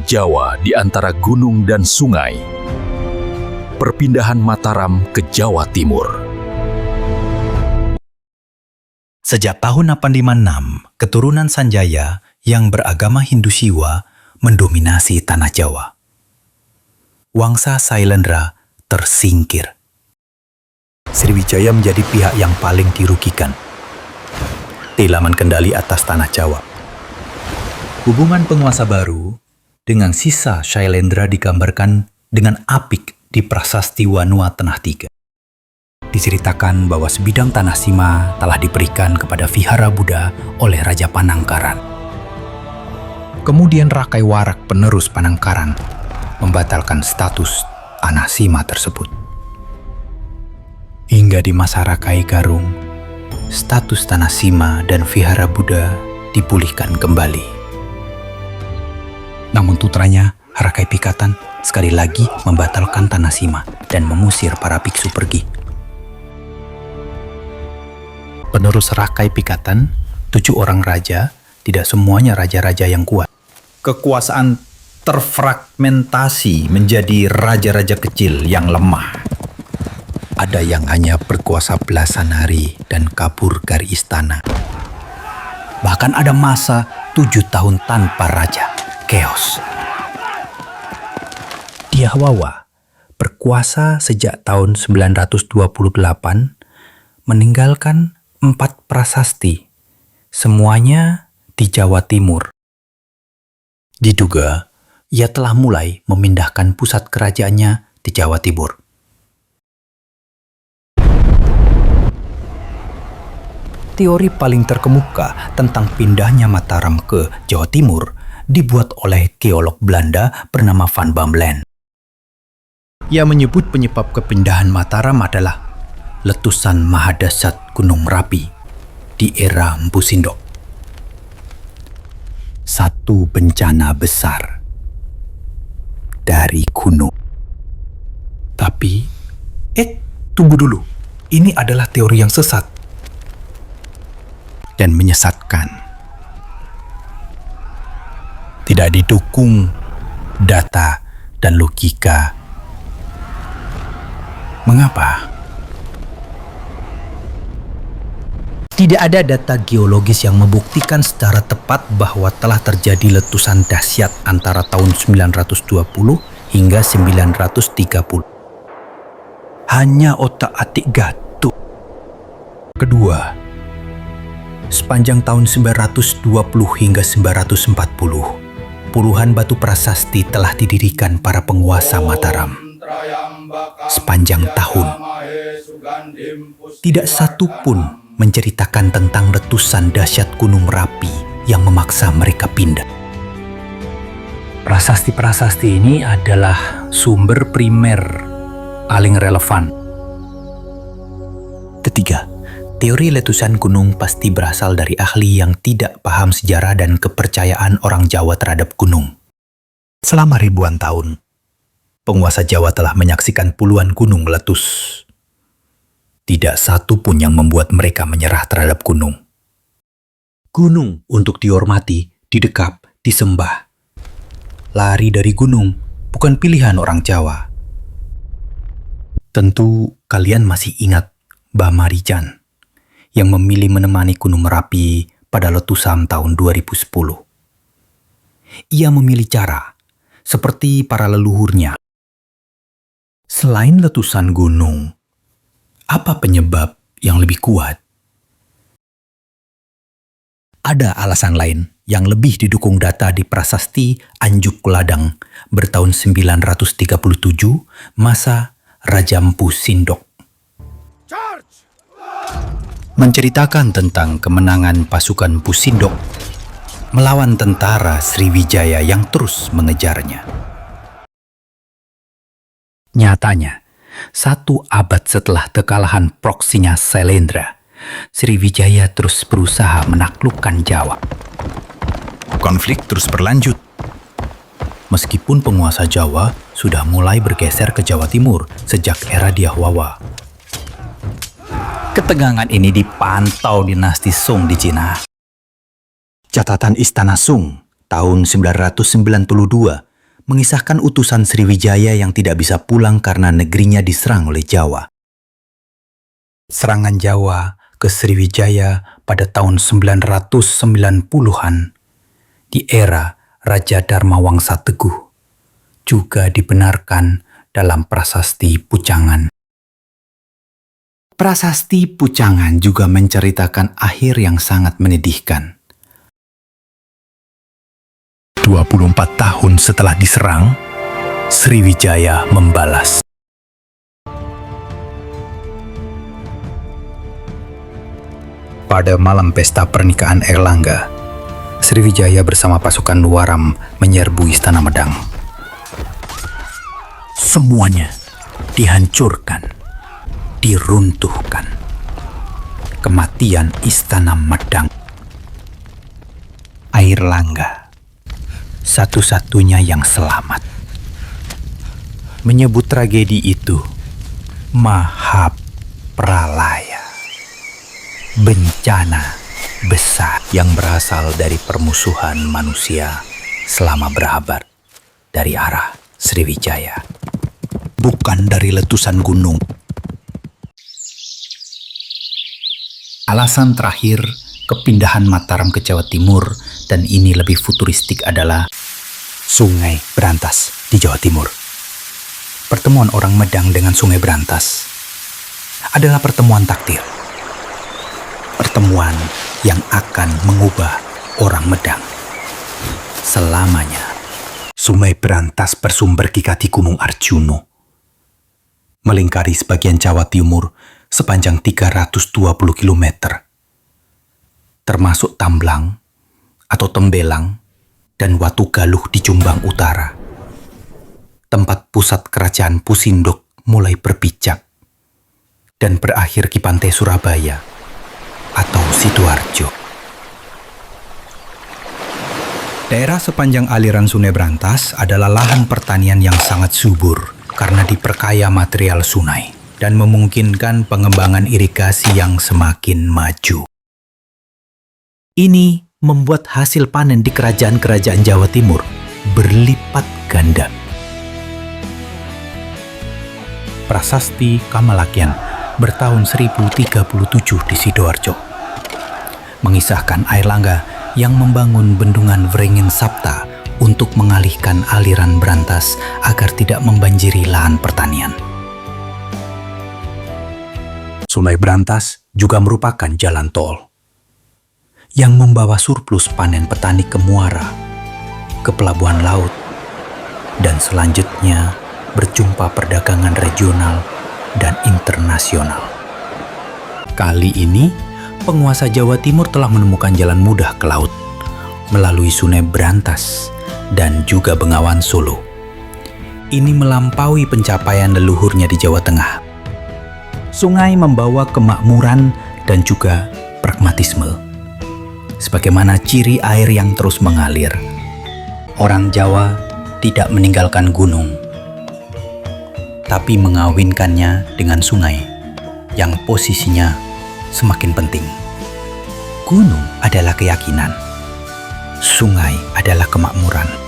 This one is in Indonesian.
Jawa di antara gunung dan sungai. Perpindahan Mataram ke Jawa Timur. Sejak tahun 856, keturunan Sanjaya yang beragama Hindu Siwa mendominasi tanah Jawa. Wangsa Sailendra tersingkir. Sriwijaya menjadi pihak yang paling dirugikan. Kehilangan kendali atas tanah Jawa. Hubungan penguasa baru dengan sisa Sailendra digambarkan dengan apik di Prasasti Wanua Tenah Tiga. Diceritakan bahwa sebidang tanah Sima telah diberikan kepada Vihara Buddha oleh Raja Panangkaran. Kemudian Rakai Warak penerus Panangkaran membatalkan status tanah Sima tersebut. Hingga di masa Rakai Garung, status tanah Sima dan Vihara Buddha dipulihkan kembali. Namun putranya, Rakai Pikatan, sekali lagi membatalkan tanah Sima dan mengusir para biksu pergi. Penerus Rakai Pikatan, 7 orang raja, tidak semuanya raja-raja yang kuat. Kekuasaan terfragmentasi menjadi raja-raja kecil yang lemah. Ada yang hanya berkuasa belasan hari dan kabur dari istana. Bahkan ada masa 7 tahun tanpa raja, chaos. Diahwawa berkuasa sejak tahun 928, meninggalkan 4 prasasti, semuanya di Jawa Timur. Diduga, ia telah mulai memindahkan pusat kerajaannya di Jawa Timur. Teori paling terkemuka tentang pindahnya Mataram ke Jawa Timur dibuat oleh geolog Belanda bernama Van Bamelen. Ia menyebut penyebab kepindahan Mataram adalah letusan mahadahsyat Gunung Merapi di era Mpu Sindok. Satu bencana besar dari gunung. Tapi, tunggu dulu. Ini adalah teori yang sesat dan menyesatkan. Tidak didukung data dan logika. Mengapa? Tidak ada data geologis yang membuktikan secara tepat bahwa telah terjadi letusan dahsyat antara tahun 920 hingga 930. Hanya otak-atik Gatot. Kedua, sepanjang tahun 920 hingga 940, puluhan batu prasasti telah didirikan para penguasa Mataram. Sepanjang tahun, tidak satu pun menceritakan tentang letusan dahsyat Gunung Merapi yang memaksa mereka pindah. Prasasti-prasasti ini adalah sumber primer paling relevan. Ketiga, teori letusan gunung pasti berasal dari ahli yang tidak paham sejarah dan kepercayaan orang Jawa terhadap gunung. Selama ribuan tahun, penguasa Jawa telah menyaksikan puluhan gunung meletus. Tidak satu pun yang membuat mereka menyerah terhadap gunung. Gunung untuk dihormati, didekap, disembah. Lari dari gunung bukan pilihan orang Jawa. Tentu kalian masih ingat Mbah Marijan yang memilih menemani Gunung Merapi pada letusan tahun 2010. Ia memilih cara seperti para leluhurnya. Selain letusan gunung, apa penyebab yang lebih kuat? Ada alasan lain yang lebih didukung data di Prasasti Anjuk Ladang bertahun 937 masa Raja Mpu Sindok. Menceritakan tentang kemenangan pasukan Mpu Sindok melawan tentara Sriwijaya yang terus mengejarnya. Nyatanya, 1 abad setelah kekalahan proksinya Sailendra, Sriwijaya terus berusaha menaklukkan Jawa. Konflik terus berlanjut. Meskipun penguasa Jawa sudah mulai bergeser ke Jawa Timur sejak era Diahwawa. Ketegangan ini dipantau dinasti Sung di Cina. Catatan Istana Sung tahun 992 mengisahkan utusan Sriwijaya yang tidak bisa pulang karena negerinya diserang oleh Jawa. Serangan Jawa ke Sriwijaya pada tahun 990-an di era Raja Dharma Wangsa Teguh juga dibenarkan dalam Prasasti Pucangan. Prasasti Pucangan juga menceritakan akhir yang sangat menyedihkan. 24 tahun setelah diserang, Sriwijaya membalas. Pada malam pesta pernikahan Airlangga, Sriwijaya bersama pasukan Waram menyerbu Istana Medang. Semuanya dihancurkan, diruntuhkan. Kematian Istana Medang. Airlangga satu-satunya yang selamat. Menyebut tragedi itu Mahapralaya, bencana besar yang berasal dari permusuhan manusia selama berabad dari arah Sriwijaya, bukan dari letusan gunung. Alasan terakhir kepindahan Mataram ke Jawa Timur, dan ini lebih futuristik, adalah Sungai Berantas di Jawa Timur. Pertemuan orang Medang dengan Sungai Berantas adalah pertemuan takdir. Pertemuan yang akan mengubah orang Medang selamanya. Sungai Berantas bersumber di kaki Gunung Arjuno, melingkari sebagian Jawa Timur sepanjang 320 km, termasuk Tamblang atau Tembelang dan Watu Galuh di Jombang Utara, tempat pusat kerajaan Pusindok mulai berpijak dan berakhir di pantai Surabaya atau Sidoarjo. Daerah sepanjang aliran Sungai Berantas adalah lahan pertanian yang sangat subur karena diperkaya material sungai dan memungkinkan pengembangan irigasi yang semakin maju. Ini membuat hasil panen di kerajaan-kerajaan Jawa Timur berlipat ganda. Prasasti Kamalakian bertahun 1037 di Sidoarjo mengisahkan Airlangga yang membangun bendungan Wrengen Sapta untuk mengalihkan aliran Berantas agar tidak membanjiri lahan pertanian. Sungai Berantas juga merupakan jalan tol yang membawa surplus panen petani ke Muara, ke pelabuhan laut, dan selanjutnya berjumpa perdagangan regional dan internasional. Kali ini, penguasa Jawa Timur telah menemukan jalan mudah ke laut melalui Sungai Berantas dan juga Bengawan Solo. Ini melampaui pencapaian leluhurnya di Jawa Tengah. Sungai membawa kemakmuran dan juga pragmatisme, sebagaimana ciri air yang terus mengalir. Orang Jawa tidak meninggalkan gunung, tapi mengawinkannya dengan sungai yang posisinya semakin penting. Gunung adalah keyakinan, sungai adalah kemakmuran.